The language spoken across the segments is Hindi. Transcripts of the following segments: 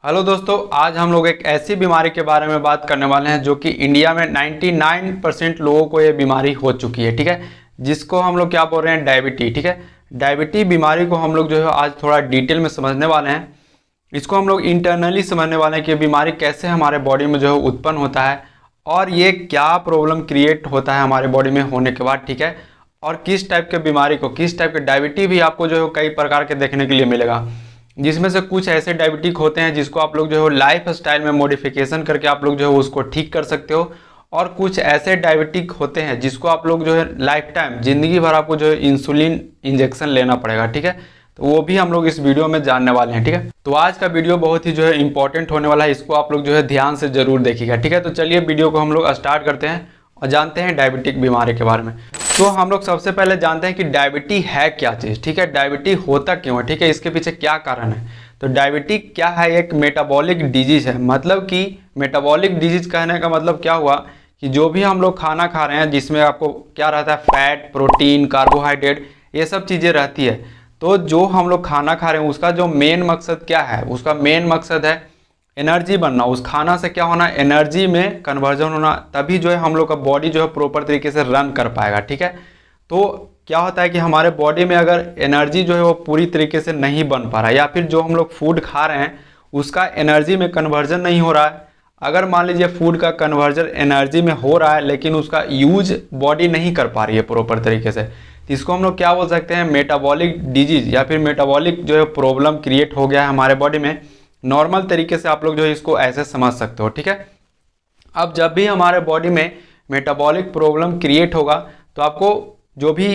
हेलो दोस्तों, आज हम लोग एक ऐसी बीमारी के बारे में बात करने वाले हैं जो कि इंडिया में 99% लोगों को ये बीमारी हो चुकी है। ठीक है, जिसको हम लोग क्या बोल रहे हैं, डायबिटीज। ठीक है, डायबिटीज बीमारी को हम लोग जो है आज थोड़ा डिटेल में समझने वाले हैं। इसको हम लोग इंटरनली समझने वाले हैं कि बीमारी कैसे हमारे बॉडी में जो है उत्पन्न होता है और ये क्या प्रॉब्लम क्रिएट होता है हमारे बॉडी में होने के बाद। ठीक है, और किस टाइप के बीमारी को, किस टाइप के डायबिटीज भी आपको जो है कई प्रकार के देखने के लिए मिलेगा, जिसमें से कुछ ऐसे डायबिटिक होते हैं जिसको आप लोग जो है लाइफ स्टाइल में मॉडिफिकेशन करके आप लोग जो है उसको ठीक कर सकते हो, और कुछ ऐसे डायबिटिक होते हैं जिसको आप लोग जो है लाइफ टाइम ज़िंदगी भर आपको जो है इंसुलिन इंजेक्शन लेना पड़ेगा। ठीक है, तो वो भी हम लोग इस वीडियो में जानने वाले हैं। ठीक है, तो आज का वीडियो बहुत ही जो है इंपॉर्टेंट होने वाला है, इसको आप लोग जो है ध्यान से जरूर देखिएगा। ठीक है, तो चलिए वीडियो को हम लोग स्टार्ट करते हैं और जानते हैं डायबिटिक बीमारी के बारे में। तो हम लोग सबसे पहले जानते हैं कि डायबिटीज है क्या चीज़। ठीक है, डायबिटीज होता क्यों है, ठीक है, इसके पीछे क्या कारण है। तो डायबिटीज क्या है, एक मेटाबॉलिक डिजीज है। मतलब कि मेटाबॉलिक डिजीज कहने का मतलब क्या हुआ कि जो भी हम लोग खाना खा रहे हैं जिसमें आपको क्या रहता है, फैट, प्रोटीन, कार्बोहाइड्रेट, ये सब चीज़ें रहती है। तो जो हम लोग खाना खा रहे हैं उसका जो मेन मकसद क्या है, उसका मेन मकसद है एनर्जी बनना। उस खाना से क्या होना, एनर्जी में कन्वर्जन होना, तभी जो है हम लोग का बॉडी जो है प्रॉपर तरीके से रन कर पाएगा। ठीक है, तो क्या होता है कि हमारे बॉडी में अगर एनर्जी जो है वो पूरी तरीके से नहीं बन पा रहा है, या फिर जो हम लोग फूड खा रहे हैं उसका एनर्जी में कन्वर्जन नहीं हो रहा है। अगर मान लीजिए फूड का कन्वर्जन एनर्जी में हो रहा है लेकिन उसका यूज बॉडी नहीं कर पा रही है प्रॉपर तरीके से, तो इसको हम लोग क्या बोल सकते हैं, मेटाबॉलिक डिजीज, या फिर मेटाबॉलिक जो है प्रॉब्लम क्रिएट हो गया है हमारे बॉडी में। नॉर्मल तरीके से आप लोग जो है इसको ऐसे समझ सकते हो। ठीक है, अब जब भी हमारे बॉडी में मेटाबॉलिक प्रॉब्लम क्रिएट होगा तो आपको जो भी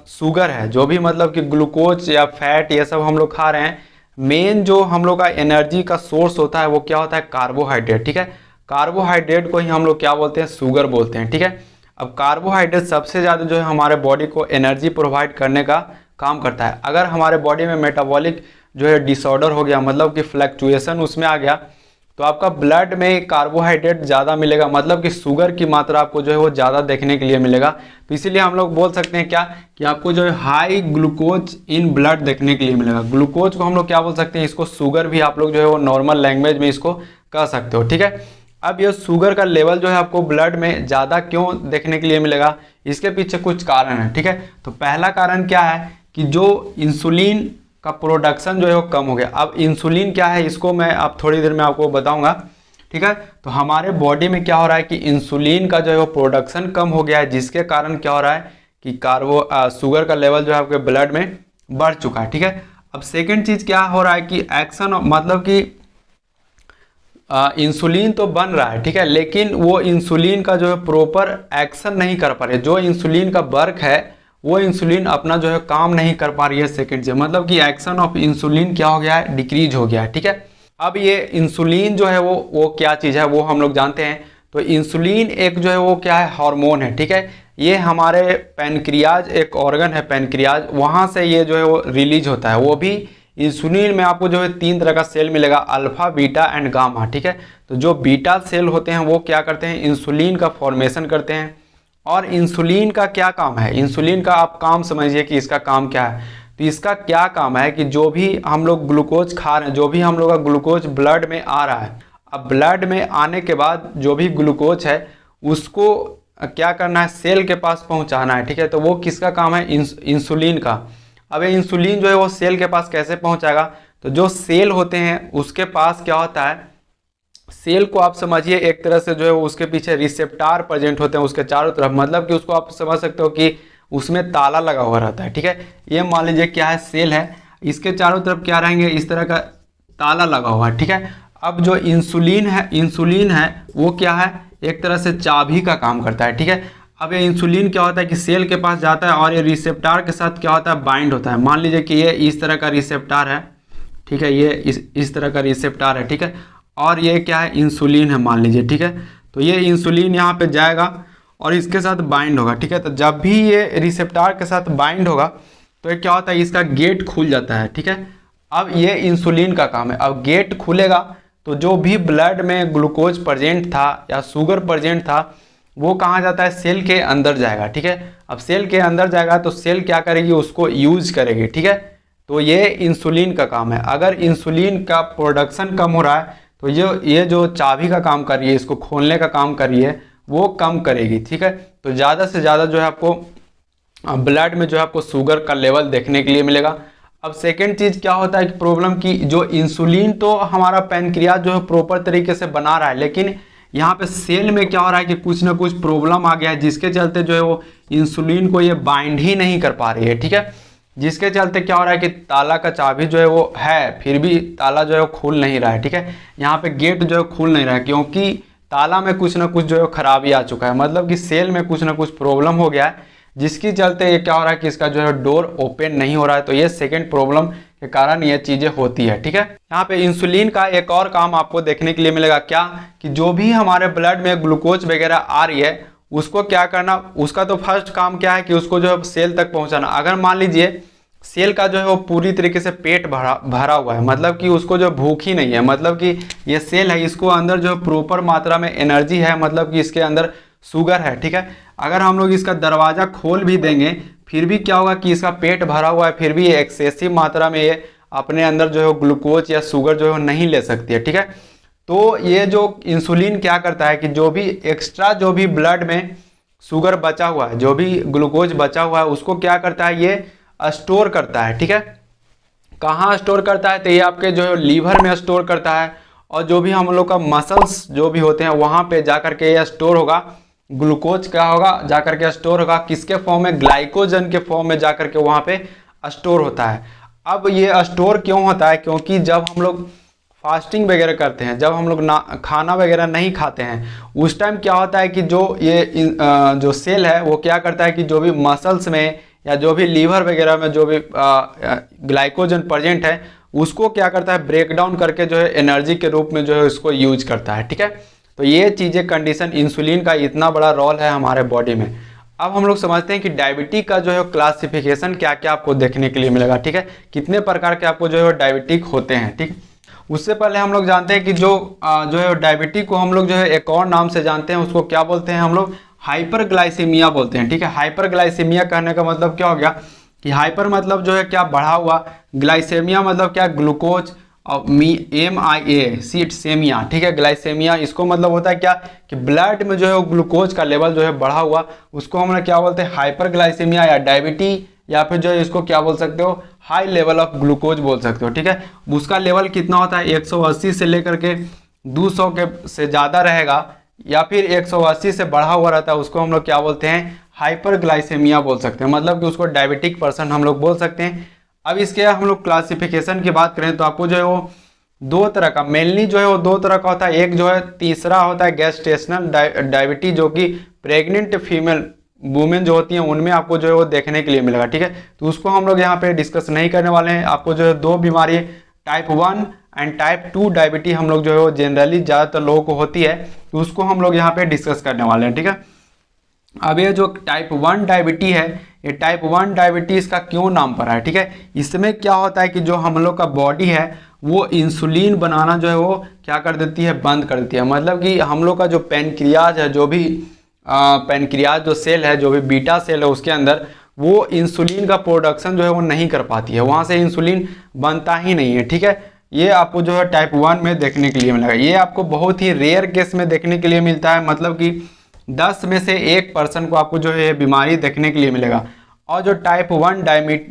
शुगर है, जो भी मतलब कि ग्लूकोज या फैट, ये सब हम लोग खा रहे हैं, मेन जो हम लोग का एनर्जी का सोर्स होता है वो क्या होता है, कार्बोहाइड्रेट। ठीक है, कार्बोहाइड्रेट को ही हम लोग क्या बोलते हैं, शुगर बोलते हैं। ठीक है, अब कार्बोहाइड्रेट सबसे ज़्यादा जो है हमारे बॉडी को एनर्जी प्रोवाइड करने का काम करता है। अगर हमारे बॉडी में मेटाबॉलिक जो है डिसऑर्डर हो गया, मतलब कि फ्लक्चुएशन उसमें आ गया, तो आपका ब्लड में कार्बोहाइड्रेट ज़्यादा मिलेगा, मतलब कि शुगर की मात्रा आपको जो है वो ज़्यादा देखने के लिए मिलेगा। तो इसीलिए हम लोग बोल सकते हैं क्या कि आपको जो है हाई ग्लूकोज इन ब्लड देखने के लिए मिलेगा। ग्लूकोज को हम लोग क्या बोल सकते हैं, इसको शुगर भी आप लोग जो है वो नॉर्मल लैंग्वेज में इसको कह सकते हो। ठीक है, अब ये शुगर का लेवल जो है आपको ब्लड में ज़्यादा क्यों देखने के लिए मिलेगा, इसके पीछे कुछ कारण है। ठीक है, तो पहला कारण क्या है कि जो इंसुलिन का प्रोडक्शन जो है वो कम हो गया। अब इंसुलिन क्या है, इसको मैं अब थोड़ी देर में आपको बताऊंगा। ठीक है, तो हमारे बॉडी में क्या हो रहा है कि इंसुलिन का जो है वो प्रोडक्शन कम हो गया है, जिसके कारण क्या हो रहा है कि शुगर का लेवल जो है आपके ब्लड में बढ़ चुका है। ठीक है, अब सेकेंड चीज़ क्या हो रहा है कि एक्शन, मतलब कि इंसुलिन तो बन रहा है, ठीक है, लेकिन वो इंसुलिन का जो है प्रॉपर एक्शन नहीं कर पा रहे। जो इंसुलिन का वर्क है वो इंसुलिन अपना जो है काम नहीं कर पा रही है सेकंड से, मतलब कि एक्शन ऑफ इंसुलिन क्या हो गया है, डिक्रीज हो गया है। ठीक है, अब ये इंसुलिन जो है वो क्या चीज़ है वो हम लोग जानते हैं। तो इंसुलिन एक जो है वो क्या है, हार्मोन है। ठीक है, ये हमारे पैनक्रियाज, एक ऑर्गन है पैनक्रियाज, वहाँ से ये जो है वो रिलीज होता है। वो भी इंसुलिन में आपको जो है 3 तरह का सेल मिलेगा, अल्फा, बीटा एंड गामा। ठीक है, तो जो बीटा सेल होते हैं वो क्या करते हैं, इंसुलिन का फॉर्मेशन करते हैं। और इंसुलिन का क्या काम है, इंसुलिन का आप काम समझिए कि इसका काम क्या है। तो इसका क्या काम है कि जो भी हम लोग ग्लूकोज खा रहे हैं, जो भी हम लोग का ग्लूकोज ब्लड में आ रहा है, अब ब्लड में आने के बाद जो भी ग्लूकोज है उसको क्या करना है, सेल के पास पहुंचाना है। ठीक है, तो वो किसका काम है, इंसुलिन का। अब ये इंसुलिन जो है वो सेल के पास कैसे पहुंचाएगा, तो जो सेल होते हैं उसके पास क्या होता है, सेल को आप समझिए एक तरह से जो है उसके पीछे रिसेप्टार प्रेजेंट होते हैं उसके चारों तरफ, मतलब कि उसको आप समझ सकते हो कि उसमें ताला लगा हुआ रहता है। ठीक है, ये मान लीजिए क्या है, सेल है, इसके चारों तरफ क्या रहेंगे, इस तरह का ताला लगा हुआ है। ठीक है, अब जो इंसुलिन है वो क्या है, एक तरह से चाबी का काम करता है। ठीक है, अब ये इंसुलिन क्या होता है कि सेल के पास जाता है और ये रिसेप्टार के साथ क्या होता है, बाइंड होता है। मान लीजिए कि ये इस तरह का रिसेप्टार है। ठीक है, ये इस तरह का रिसेप्टार है। ठीक है, और ये क्या है, इंसुलिन है मान लीजिए। ठीक है, तो ये इंसुलिन यहाँ पे जाएगा और इसके साथ बाइंड होगा। ठीक है, तो जब भी ये रिसेप्टार के साथ बाइंड होगा तो ये क्या होता है, इसका गेट खुल जाता है। ठीक है, अब ये इंसुलिन का काम है। अब गेट खुलेगा तो जो भी ब्लड में ग्लूकोज प्रेजेंट था या शुगर प्रेजेंट था वो कहाँ जाता है, सेल के अंदर जाएगा। ठीक है, अब सेल के अंदर जाएगा तो सेल क्या करेगी, उसको यूज करेगी। ठीक है, तो ये इंसुलिन का काम है। अगर इंसुलिन का प्रोडक्शन कम हो रहा है तो ये जो चाबी का काम कर रही है, इसको खोलने का काम कर रही है, वो कम करेगी, ठीक है। तो ज़्यादा से ज़्यादा जो है आपको ब्लड में जो है आपको शुगर का लेवल देखने के लिए मिलेगा। अब सेकेंड चीज़ क्या होता है कि प्रॉब्लम की जो इंसुलिन तो हमारा पैनक्रियाज जो है प्रॉपर तरीके से बना रहा है, लेकिन यहाँ पे सेल में क्या हो रहा है कि कुछ ना कुछ प्रॉब्लम आ गया है, जिसके चलते जो है वो इंसुलिन को ये बाइंड ही नहीं कर पा रही है, ठीक है। जिसके चलते क्या हो रहा है कि ताला का चाबी जो है वो है, फिर भी ताला जो है वो खुल नहीं रहा है, ठीक है। यहाँ पे गेट जो है खुल नहीं रहा है क्योंकि ताला में कुछ ना कुछ जो है खराबी आ चुका है, मतलब कि सेल में कुछ ना कुछ प्रॉब्लम हो गया है, जिसके चलते ये क्या हो रहा है कि इसका जो है डोर ओपन नहीं हो रहा है। तो ये सेकंड प्रॉब्लम के कारण ये चीज़ें होती है, ठीक है। यहाँ पे इंसुलिन का एक और काम आपको देखने के लिए मिलेगा, क्या कि जो भी हमारे ब्लड में ग्लूकोज वगैरह आ रही है उसको क्या करना, उसका तो फर्स्ट काम क्या है कि उसको जो है सेल तक पहुँचाना। अगर मान लीजिए सेल का जो है वो पूरी तरीके से पेट भरा हुआ है, मतलब कि उसको जो भूख ही नहीं है, मतलब कि ये सेल है, इसको अंदर जो प्रॉपर मात्रा में एनर्जी है, मतलब कि इसके अंदर शुगर है, ठीक है। अगर हम लोग इसका दरवाज़ा खोल भी देंगे फिर भी क्या होगा कि इसका पेट भरा हुआ है, फिर भी ये एक्सेसिव मात्रा में ये अपने अंदर जो है ग्लूकोज या शुगर जो है नहीं ले सकती है, ठीक है। तो ये जो इंसुलिन क्या करता है कि जो भी एक्स्ट्रा जो भी ब्लड में शुगर बचा हुआ है, जो भी ग्लूकोज बचा हुआ है, उसको क्या करता है ये स्टोर करता है, ठीक है। कहाँ स्टोर करता है, तो ये आपके जो है लीवर में स्टोर करता है, और जो भी हम लोग का मसल्स जो भी होते हैं वहाँ पे जा करके ये स्टोर होगा। ग्लूकोज क्या होगा, जा करके स्टोर होगा किसके फॉर्म में, ग्लाइकोजन के फॉर्म में जा करके वहाँ पे स्टोर होता है। अब ये स्टोर क्यों होता है, क्योंकि जब हम लोग फास्टिंग वगैरह करते हैं, जब हम लोग खाना वगैरह नहीं खाते हैं, उस टाइम क्या होता है कि जो ये जो सेल है वो क्या करता है कि जो भी मसल्स में या जो भी लीवर वगैरह में जो भी ग्लाइकोजन प्रेजेंट है उसको क्या करता है ब्रेक डाउन करके जो है एनर्जी के रूप में जो है उसको यूज करता है, ठीक है। तो ये चीज़ें कंडीशन इंसुलिन का इतना बड़ा रोल है हमारे बॉडी में। अब हम लोग समझते हैं कि डायबिटीज का जो है क्लासिफिकेशन क्या क्या आपको देखने के लिए मिलेगा, ठीक है। कितने प्रकार के आपको जो है डायबिटिक होते हैं, ठीक। उससे पहले हम लोग जानते हैं कि जो है डायबिटीज को हम लोग जो है एक और नाम से जानते हैं, उसको क्या बोलते हैं हम लोग, हाइपरग्लाइसीमिया बोलते हैं, ठीक है। हाइपरग्लाइसीमिया कहने का मतलब क्या हो गया कि हाइपर मतलब जो है क्या बढ़ा हुआ, ग्लाइसेमिया मतलब क्या ग्लूकोज, और MIA सेमिया, ठीक है। ग्लाइसेमिया इसको मतलब होता है क्या कि ब्लड में जो है ग्लूकोज का लेवल जो है बढ़ा हुआ, उसको हम लोग क्या बोलते हैं हाइपरग्लाइसेमिया या डायबिटी, या फिर जो है इसको क्या बोल सकते हो हाई लेवल ऑफ ग्लूकोज बोल सकते हो, ठीक है। उसका लेवल कितना होता है 180 से लेकर के 200 के से ज़्यादा रहेगा, या फिर 180 से बढ़ा हुआ रहता है, उसको हम लोग क्या बोलते हैं हाइपरग्लाइसेमिया बोल सकते हैं, मतलब कि उसको डायबिटिक पर्सन हम लोग बोल सकते हैं। अब इसके हम लोग क्लासिफिकेशन की बात करें तो आपको जो है वो दो तरह का मेनली जो है वो दो तरह का होता है। एक जो है तीसरा होता है गेस्टेशनल डायबिटीज, जो कि प्रेग्नेंट फीमेल वुमेन जो होती हैं उनमें आपको जो है वो देखने के लिए मिलेगा, ठीक है। तो उसको हम लोग यहाँ पे डिस्कस नहीं करने वाले हैं। आपको जो है दो बीमारी टाइप 1 एंड टाइप 2 डायबिटीज हम लोग जो है वो जनरली ज़्यादातर लोगों को होती है, तो उसको हम लोग यहाँ पे डिस्कस करने वाले हैं, ठीक है। अब ये जो टाइप 1 डायबिटी है, ये टाइप 1 डायबिटीज़ का क्यों नाम पड़ा है, ठीक है। इसमें क्या होता है कि जो हम लोग का बॉडी है वो इंसुलिन बनाना जो है वो क्या कर देती है, बंद कर देती है। मतलब कि हम लोग का जो पैनक्रियाज है, जो भी पैनक्रियाज जो सेल है, जो भी बीटा सेल है, उसके अंदर वो इंसुलिन का प्रोडक्शन जो है वो नहीं कर पाती है, वहाँ से इंसुलिन बनता ही नहीं है, ठीक है। ये आपको जो है टाइप 1 में देखने के लिए मिलेगा। ये आपको बहुत ही रेयर केस में देखने के लिए मिलता है, मतलब कि 10 में से 1% को आपको जो है ये बीमारी देखने के लिए मिलेगा। और जो टाइप 1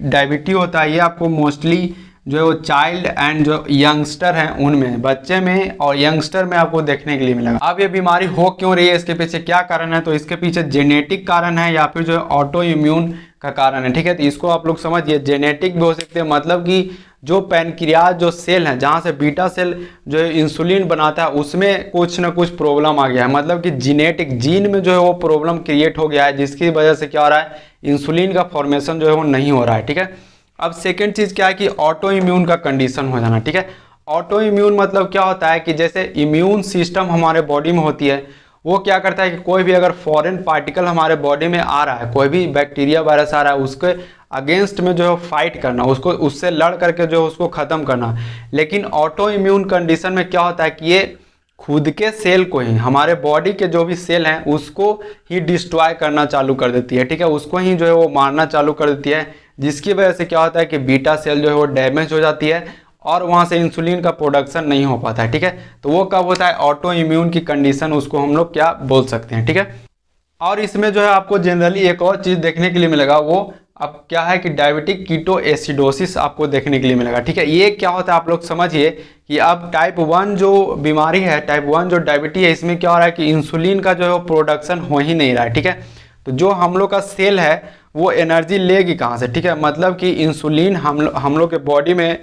डायबिटी होता है ये आपको मोस्टली जो है वो चाइल्ड एंड जो यंगस्टर हैं उनमें, बच्चे में और यंगस्टर में आपको देखने के लिए मिलेगा। अब ये बीमारी हो क्यों रही है, इसके पीछे क्या कारण है, तो इसके पीछे जेनेटिक कारण है या फिर जो है ऑटो इम्यून का कारण है, ठीक है। तो इसको आप लोग समझिए, जेनेटिक भी हो सकते हैं, मतलब कि जो पैनक्रियाज जो सेल है जहाँ से बीटा सेल जो है इंसुलिन बनाता है उसमें कुछ ना कुछ प्रॉब्लम आ गया है, मतलब कि जीनेटिक जीन में जो है वो प्रॉब्लम क्रिएट हो गया है, जिसकी वजह से क्या हो रहा है इंसुलिन का फॉर्मेशन जो है वो नहीं हो रहा है, ठीक है। अब सेकेंड चीज़ क्या है कि ऑटो इम्यून का कंडीशन हो जाना, ठीक है। ऑटो इम्यून मतलब क्या होता है कि जैसे इम्यून सिस्टम हमारे बॉडी में होती है, वो क्या करता है कि कोई भी अगर फॉरेन पार्टिकल हमारे बॉडी में आ रहा है, कोई भी बैक्टीरिया वायरस आ रहा है, उसके अगेंस्ट में जो है फाइट करना, उसको उससे लड़ करके जो है उसको ख़त्म करना। लेकिन ऑटो इम्यून कंडीशन में क्या होता है कि ये खुद के सेल को ही, हमारे बॉडी के जो भी सेल हैं उसको ही डिस्ट्रॉय करना चालू कर देती है, ठीक है। उसको ही जो है वो मारना चालू कर देती है, जिसकी वजह से क्या होता है कि बीटा सेल जो है वो डैमेज हो जाती है और वहाँ से इंसुलिन का प्रोडक्शन नहीं हो पाता है, ठीक है। तो वो कब होता है, ऑटो इम्यून की कंडीशन उसको हम लोग क्या बोल सकते हैं, ठीक है। और इसमें जो है आपको जनरली एक और चीज़ देखने के लिए मिलेगा, वो अब क्या है कि डायबिटिक कीटो एसिडोसिस आपको देखने के लिए मिलेगा, ठीक है। ये क्या होता है आप लोग समझिए कि अब टाइप 1 जो बीमारी है, टाइप 1 जो डायबिटीज है, इसमें क्या हो रहा है कि इंसुलिन का जो है वो प्रोडक्शन हो ही नहीं रहा है, ठीक है। तो जो हम लोग का सेल है वो एनर्जी लेगी कहाँ से, ठीक है। मतलब कि इंसुलिन हम लोग के बॉडी में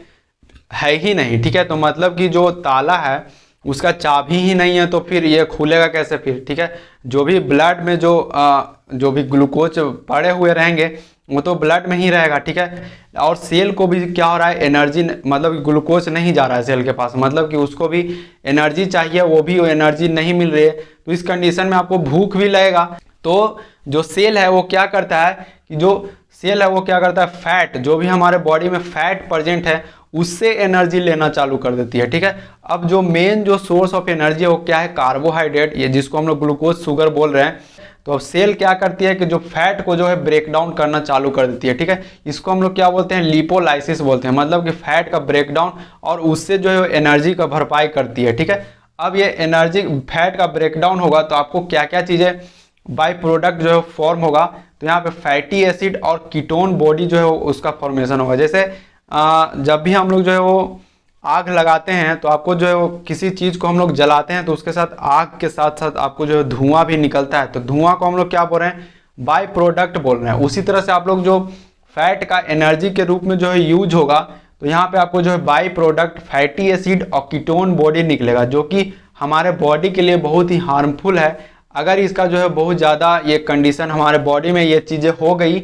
है ही नहीं, ठीक है। तो मतलब कि जो ताला है उसका चाबी ही नहीं है, तो फिर ये खुलेगा कैसे फिर, ठीक है। जो भी ब्लड में जो भी ग्लूकोज पड़े हुए रहेंगे वो तो ब्लड में ही रहेगा, ठीक है। और सेल को भी क्या हो रहा है, एनर्जी मतलब ग्लूकोज नहीं जा रहा है सेल के पास, मतलब कि उसको भी एनर्जी चाहिए, वो भी एनर्जी नहीं मिल रही है। तो इस कंडीशन में आपको भूख भी लगेगा। तो जो सेल है वो क्या करता है कि जो सेल है वो क्या करता है, फैट जो भी हमारे बॉडी में फैट प्रेजेंट है उससे एनर्जी लेना चालू कर देती है, ठीक है। अब जो मेन जो सोर्स ऑफ एनर्जी है वो क्या है, कार्बोहाइड्रेट, ये जिसको हम लोग ग्लूकोज शुगर बोल रहे हैं। तो अब सेल क्या करती है कि जो फैट को जो है ब्रेक डाउन करना चालू कर देती है, ठीक है। इसको हम लोग क्या बोलते हैं, लिपोलाइसिस बोलते हैं, मतलब कि फैट का ब्रेक डाउन, और उससे जो है एनर्जी का भरपाई करती है, ठीक है। अब ये एनर्जी फैट का ब्रेक डाउन होगा तो आपको क्या क्या चीज़ें बाई प्रोडक्ट जो है फॉर्म होगा, तो यहाँ पे फैटी एसिड और कीटोन बॉडी जो है उसका फॉर्मेशन होगा। जैसे जब भी हम लोग जो है वो आग लगाते हैं तो आपको जो है वो किसी चीज़ को हम लोग जलाते हैं तो उसके साथ आग के साथ साथ आपको जो है धुआं भी निकलता है, तो धुआं को हम लोग क्या बोल रहे हैं, बाई प्रोडक्ट बोल रहे हैं। उसी तरह से आप लोग जो फैट का एनर्जी के रूप में जो है यूज होगा, तो यहाँ पे आपको जो है बाई प्रोडक्ट फैटी एसिड और कीटोन बॉडी निकलेगा, जो कि हमारे बॉडी के लिए बहुत ही हार्मफुल है। अगर इसका जो है बहुत ज़्यादा ये कंडीशन हमारे बॉडी में ये चीज़ें हो गई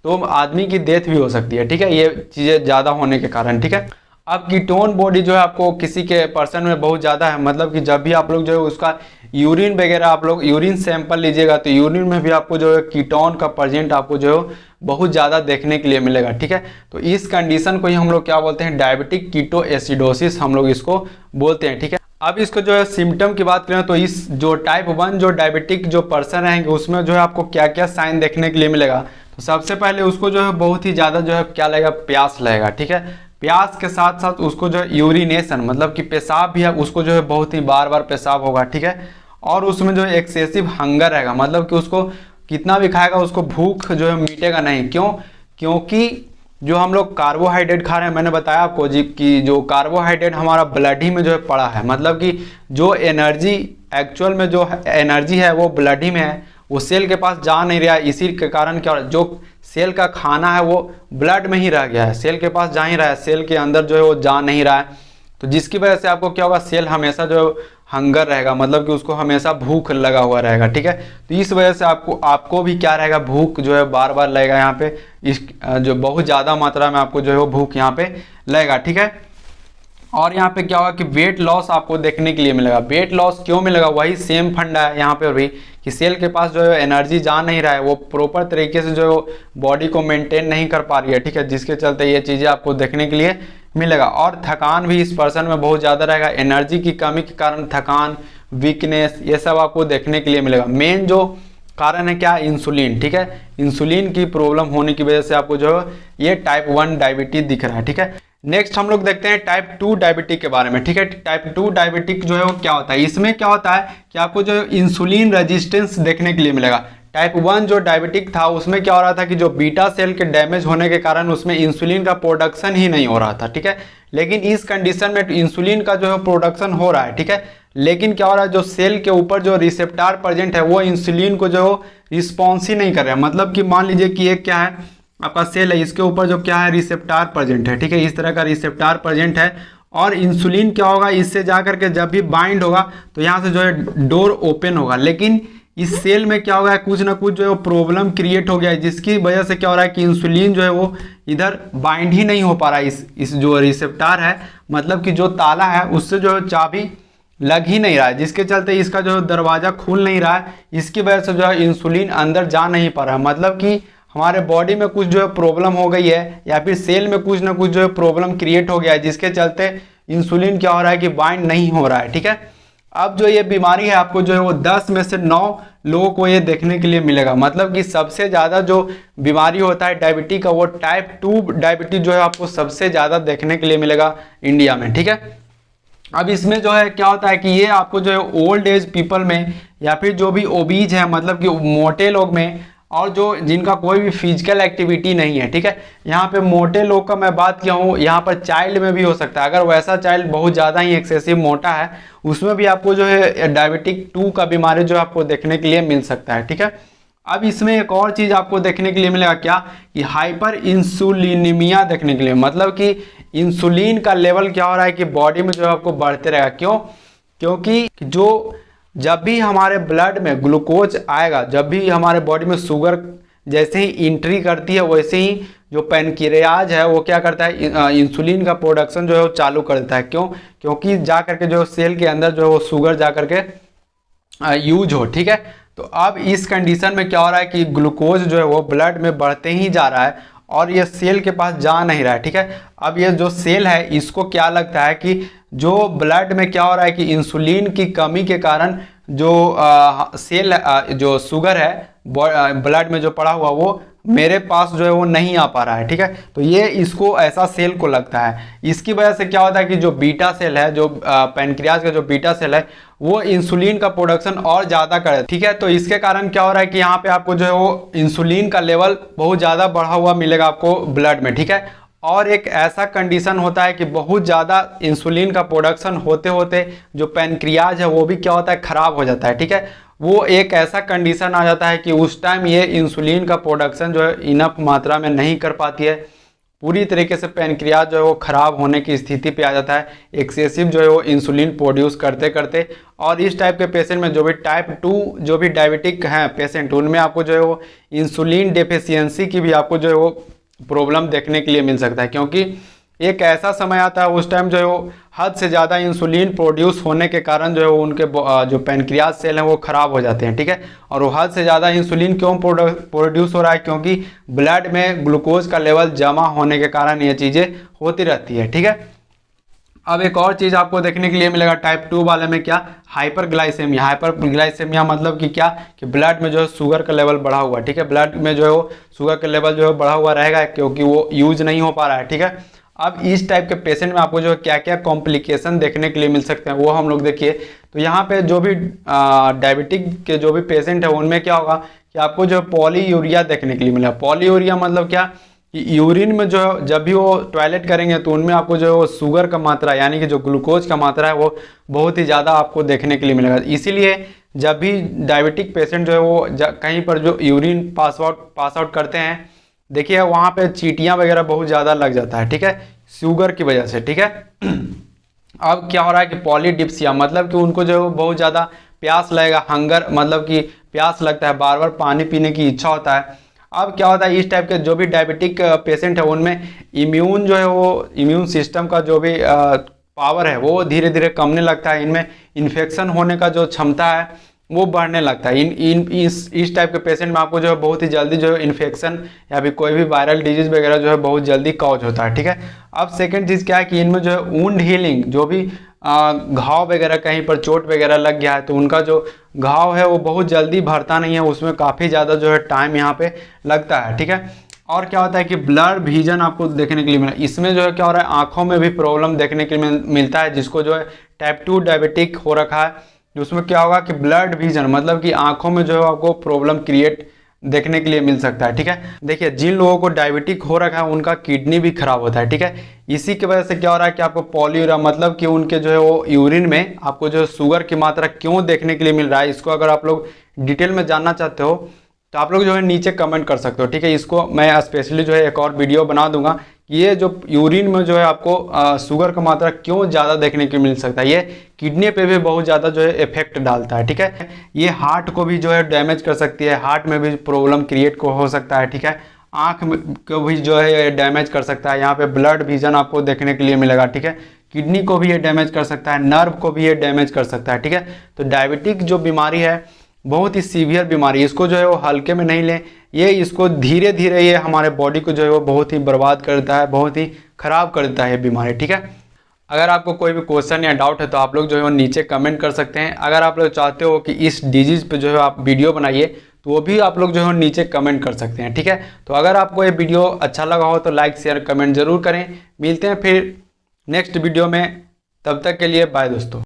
तो आदमी की डेथ भी हो सकती है, ठीक है, ये चीज़ें ज़्यादा होने के कारण, ठीक है। अब कीटोन बॉडी जो है आपको किसी के पर्सन में बहुत ज़्यादा है, मतलब कि जब भी आप लोग जो है उसका यूरिन वगैरह आप लोग यूरिन सैंपल लीजिएगा तो यूरिन में भी आपको जो है कीटोन का प्रेजेंट आपको जो है बहुत ज़्यादा देखने के लिए मिलेगा, ठीक है। तो इस कंडीशन को ही हम लोग क्या बोलते हैं, डायबिटिक कीटो एसिडोसिस हम लोग इसको बोलते हैं, ठीक है। अब इसको जो है सिम्टम की बात करें तो इस जो टाइप 1 जो डायबिटिक जो पर्सन रहेंगे उसमें जो है आपको क्या क्या साइन देखने के लिए मिलेगा। तो सबसे पहले उसको जो है बहुत ही ज़्यादा जो है क्या लगेगा, प्यास लगेगा, ठीक है। प्यास के साथ साथ उसको जो है यूरिनेशन मतलब कि पेशाब भी है, उसको जो है बहुत ही बार बार पेशाब होगा, ठीक है। और उसमें जो है एक्सेसिव हंगर रहेगा, मतलब कि उसको कितना भी खाएगा उसको भूख जो है मिटेगा नहीं। क्यों? क्योंकि जो हम लोग कार्बोहाइड्रेट खा रहे हैं, मैंने बताया आपको जी कि जो कार्बोहाइड्रेट हमारा ब्लड ही में जो है पड़ा है, मतलब कि जो एनर्जी एक्चुअल में जो एनर्जी है वो ब्लड ही में है, वो सेल के पास जा नहीं रहा है। इसी के कारण क्या जो सेल का खाना है वो ब्लड में ही रह गया है, सेल के पास जा ही रहा है, सेल के अंदर जो है वो जा नहीं रहा है। तो जिसकी वजह से आपको क्या होगा, सेल हमेशा जो है हंगर रहेगा, मतलब कि उसको हमेशा भूख लगा हुआ रहेगा, ठीक है। तो इस वजह से आपको भी क्या रहेगा, भूख जो है बार बार लगेगा यहाँ पे, इस जो बहुत ज़्यादा मात्रा में आपको जो है वो भूख यहाँ पे लगेगा, ठीक है। और यहाँ पे क्या होगा कि वेट लॉस आपको देखने के लिए मिलेगा। वेट लॉस क्यों मिलेगा, वही सेम फंडा है यहाँ पे भी कि सेल के पास जो है एनर्जी जा नहीं रहा है, वो प्रॉपर तरीके से जो बॉडी को मेंटेन नहीं कर पा रही है, ठीक है, जिसके चलते ये चीज़ें आपको देखने के लिए मिलेगा। और थकान भी इस पर्सन में बहुत ज़्यादा रहेगा, एनर्जी की कमी के कारण थकान, वीकनेस, ये सब आपको देखने के लिए मिलेगा। मेन जो कारण है क्या, इंसुलिन, ठीक है। इंसुलिन की प्रॉब्लम होने की वजह से आपको जो है ये टाइप 1 डायबिटीज दिख रहा है, ठीक है। नेक्स्ट हम लोग देखते हैं टाइप 2 डायबिटिक के बारे में, ठीक है। टाइप 2 डायबिटिक जो है वो क्या होता है, इसमें क्या होता है कि आपको जो इंसुलिन रेजिस्टेंस देखने के लिए मिलेगा। टाइप 1 जो डायबिटिक था उसमें क्या हो रहा था कि जो बीटा सेल के डैमेज होने के कारण उसमें इंसुलिन का प्रोडक्शन ही नहीं हो रहा था, ठीक है। लेकिन इस कंडीशन में इंसुलिन का जो है प्रोडक्शन हो रहा है, ठीक है। लेकिन क्या हो रहा है, जो सेल के ऊपर जो रिसेप्टार प्रेजेंट है वो इंसुलिन को जो रिस्पॉन्स ही नहीं कर रहा है। मतलब कि मान लीजिए कि एक क्या है आपका सेल है, इसके ऊपर जो क्या है रिसेप्टार प्रेजेंट है, ठीक है, इस तरह का रिसेप्टार प्रेजेंट है। और इंसुलिन क्या होगा, इससे जा करके जब भी बाइंड होगा तो यहाँ से जो है डोर ओपन होगा, लेकिन इस सेल में क्या होगा, कुछ ना कुछ जो है प्रॉब्लम क्रिएट हो गया है, जिसकी वजह से क्या हो रहा है कि इंसुलिन जो है वो इधर बाइंड ही नहीं हो पा रहा है। इस जो रिसेप्टार है, मतलब कि जो ताला है उससे जो है चाबी लग ही नहीं रहा है, जिसके चलते इसका जो है दरवाज़ा खुल नहीं रहा है। इसकी वजह से जो है इंसुलिन अंदर जा नहीं पा रहा है, मतलब कि हमारे बॉडी में कुछ जो है प्रॉब्लम हो गई है, या फिर सेल में कुछ ना कुछ जो है प्रॉब्लम क्रिएट हो गया है, जिसके चलते इंसुलिन क्या हो रहा है कि बाइंड नहीं हो रहा है, ठीक है। अब जो ये बीमारी है आपको जो है वो 10 में से 9 लोगों को ये देखने के लिए मिलेगा। मतलब कि सबसे ज़्यादा जो बीमारी होता है डायबिटीज का वो टाइप 2 डायबिटीज जो है आपको सबसे ज़्यादा देखने के लिए मिलेगा इंडिया में, ठीक है। अब इसमें जो है क्या होता है कि ये आपको जो है ओल्ड एज पीपल में या फिर जो भी ओबीज है मतलब कि मोटे लोग में और जो जिनका कोई भी फिजिकल एक्टिविटी नहीं है, ठीक है। यहाँ पे मोटे लोग का मैं बात किया हूँ, यहाँ पर चाइल्ड में भी हो सकता है। अगर वैसा चाइल्ड बहुत ज़्यादा ही एक्सेसिव मोटा है उसमें भी आपको जो है डायबिटिक 2 का बीमारी जो आपको देखने के लिए मिल सकता है, ठीक है। अब इसमें एक और चीज़ आपको देखने के लिए मिलेगा क्या कि हाइपर इंसुलिनीमिया देखने के लिए, मतलब कि इंसुलिन का लेवल क्या हो रहा है कि बॉडी में जो है आपको बढ़ते रहेगा। क्यों? क्योंकि जो जब भी हमारे ब्लड में ग्लूकोज आएगा, जब भी हमारे बॉडी में शुगर जैसे ही एंट्री करती है वैसे ही जो पैनक्रियाज है वो क्या करता है, इंसुलिन का प्रोडक्शन जो है वो चालू कर देता है। क्यों? क्योंकि जा करके जो सेल के अंदर जो है वो शुगर जा करके यूज हो, ठीक है। तो अब इस कंडीशन में क्या हो रहा है कि ग्लूकोज जो है वो ब्लड में बढ़ते ही जा रहा है और ये सेल के पास जा नहीं रहा है, ठीक है। अब ये जो सेल है इसको क्या लगता है कि जो ब्लड में क्या हो रहा है कि इंसुलिन की कमी के कारण जो सेल जो शुगर है ब्लड में जो पड़ा हुआ वो मेरे पास जो है वो नहीं आ पा रहा है, ठीक है। तो ये इसको ऐसा सेल को लगता है। इसकी वजह से क्या होता है कि जो बीटा सेल है, जो पैनक्रियाज का जो बीटा सेल है वो इंसुलिन का प्रोडक्शन और ज़्यादा करे, ठीक है। तो इसके कारण क्या हो रहा है कि यहाँ पे आपको जो है वो इंसुलिन का लेवल बहुत ज़्यादा बढ़ा हुआ मिलेगा आपको ब्लड में, ठीक है। और एक ऐसा कंडीशन होता है कि बहुत ज़्यादा इंसुलिन का प्रोडक्शन होते होते जो पैनक्रियाज है वो भी क्या होता है खराब हो जाता है, ठीक है। वो एक ऐसा कंडीशन आ जाता है कि उस टाइम ये इंसुलिन का प्रोडक्शन जो है इनफ मात्रा में नहीं कर पाती है, पूरी तरीके से पैनक्रियाज जो है वो ख़राब होने की स्थिति पे आ जाता है, एक्सेसिव जो है वो इंसुलिन प्रोड्यूस करते करते। और इस टाइप के पेशेंट में जो भी टाइप 2 जो भी डायबिटिक हैं पेशेंट उनमें आपको जो है वो इंसुलिन डेफिशिएंसी की भी आपको जो है वो प्रॉब्लम देखने के लिए मिल सकता है। क्योंकि एक ऐसा समय आता है उस टाइम जो है वो हद से ज़्यादा इंसुलिन प्रोड्यूस होने के कारण जो है वो उनके जो पैनक्रियाज सेल हैं वो ख़राब हो जाते हैं, ठीक है। और वो हद से ज़्यादा इंसुलिन क्यों प्रोड्यूस हो रहा है? क्योंकि ब्लड में ग्लूकोज का लेवल जमा होने के कारण ये चीज़ें होती रहती है, ठीक है। अब एक और चीज़ आपको देखने के लिए मिलेगा टाइप 2 वाले में, क्या? हाइपरग्लाइसेमिया। हाइपरग्लाइसेमिया मतलब कि क्या कि ब्लड में जो है शुगर का लेवल बढ़ा हुआ, ठीक है। ब्लड में जो है वो शुगर का लेवल जो है बढ़ा हुआ रहेगा क्योंकि वो यूज नहीं हो पा रहा है, ठीक है। अब इस टाइप के पेशेंट में आपको जो है क्या क्या कॉम्प्लिकेशन देखने के लिए मिल सकते हैं वो हम लोग देखिए। तो यहाँ पे जो भी डायबिटिक के जो भी पेशेंट है उनमें क्या होगा कि आपको जो पॉलीयूरिया देखने के लिए मिलेगा। पॉलीयूरिया मतलब क्या कि यूरिन में जो जब भी वो टॉयलेट करेंगे तो उनमें आपको जो है वो शुगर का मात्रा यानी कि जो ग्लूकोज का मात्रा है वो बहुत ही ज़्यादा आपको देखने के लिए मिलेगा। इसीलिए जब भी डायबिटिक पेशेंट जो है वो कहीं पर जो यूरिन पास आउट करते हैं, देखिए वहाँ पे चींटियाँ वगैरह बहुत ज़्यादा लग जाता है, ठीक है, शुगर की वजह से, ठीक है। अब क्या हो रहा है कि पॉलीडिप्सिया मतलब कि उनको जो है बहुत ज़्यादा प्यास लगेगा, हंगर मतलब कि प्यास लगता है, बार बार पानी पीने की इच्छा होता है। अब क्या होता है इस टाइप के जो भी डायबिटिक पेशेंट है उनमें इम्यून जो है वो इम्यून सिस्टम का जो भी पावर है वो धीरे धीरे कमने लगता है। इनमें इन्फेक्शन होने का जो क्षमता है वो बढ़ने लगता है। इस टाइप के पेशेंट में आपको जो है बहुत ही जल्दी जो है इन्फेक्शन या फिर कोई भी वायरल डिजीज वगैरह जो है बहुत जल्दी कॉज होता है, ठीक है। अब सेकंड चीज़ क्या है कि इनमें जो है वुंड हीलिंग, जो भी घाव वगैरह कहीं पर चोट वगैरह लग गया है तो उनका जो घाव है वो बहुत जल्दी भरता नहीं है, उसमें काफ़ी ज़्यादा जो है टाइम यहाँ पे लगता है, ठीक है। और क्या होता है कि ब्लर विजन आपको देखने के लिए मिला। इसमें जो है क्या हो रहा है आँखों में भी प्रॉब्लम देखने के लिए मिलता है, जिसको जो है टाइप 2 डायबिटिक हो रखा है। उसमें क्या होगा कि ब्लड विजन मतलब कि आंखों में जो है आपको प्रॉब्लम क्रिएट देखने के लिए मिल सकता है, ठीक है। देखिए जिन लोगों को डायबिटिक हो रखा है उनका किडनी भी खराब होता है, ठीक है। इसी की वजह से क्या हो रहा है कि आपको पॉलीयूरिया मतलब कि उनके जो है वो यूरिन में आपको जो शुगर की मात्रा क्यों देखने के लिए मिल रहा है, इसको अगर आप लोग डिटेल में जानना चाहते हो तो आप लोग जो है नीचे कमेंट कर सकते हो, ठीक है। इसको मैं स्पेशली जो है एक और वीडियो बना दूंगा कि ये जो यूरिन में जो है आपको शुगर का मात्रा क्यों ज़्यादा देखने को मिल सकता है। ये किडनी पे भी बहुत ज़्यादा जो है इफेक्ट डालता है, ठीक है। ये हार्ट को भी जो है डैमेज कर सकती है, हार्ट में भी प्रॉब्लम क्रिएट को हो सकता है, ठीक है। आँख को भी जो है डैमेज कर सकता है। यहाँ पे ब्लड विजन आपको देखने के लिए मिलेगा, ठीक है। किडनी को भी ये डैमेज कर सकता है, नर्व को भी ये डैमेज कर सकता है, ठीक है। तो डायबिटिक जो बीमारी है बहुत ही सीवियर बीमारी, इसको जो है वो हल्के में नहीं लें। ये इसको धीरे धीरे ये हमारे बॉडी को जो है वो बहुत ही बर्बाद कर देता है, बहुत ही ख़राब कर देता है ये बीमारी, ठीक है। अगर आपको कोई भी क्वेश्चन या डाउट है तो आप लोग जो है वो नीचे कमेंट कर सकते हैं। अगर आप लोग चाहते हो कि इस डिजीज़ पे जो है आप वीडियो बनाइए तो वो भी आप लोग जो है नीचे कमेंट कर सकते हैं, ठीक है। तो अगर आपको ये वीडियो अच्छा लगा हो तो लाइक शेयर कमेंट जरूर करें। मिलते हैं फिर नेक्स्ट वीडियो में, तब तक के लिए बाय दोस्तों।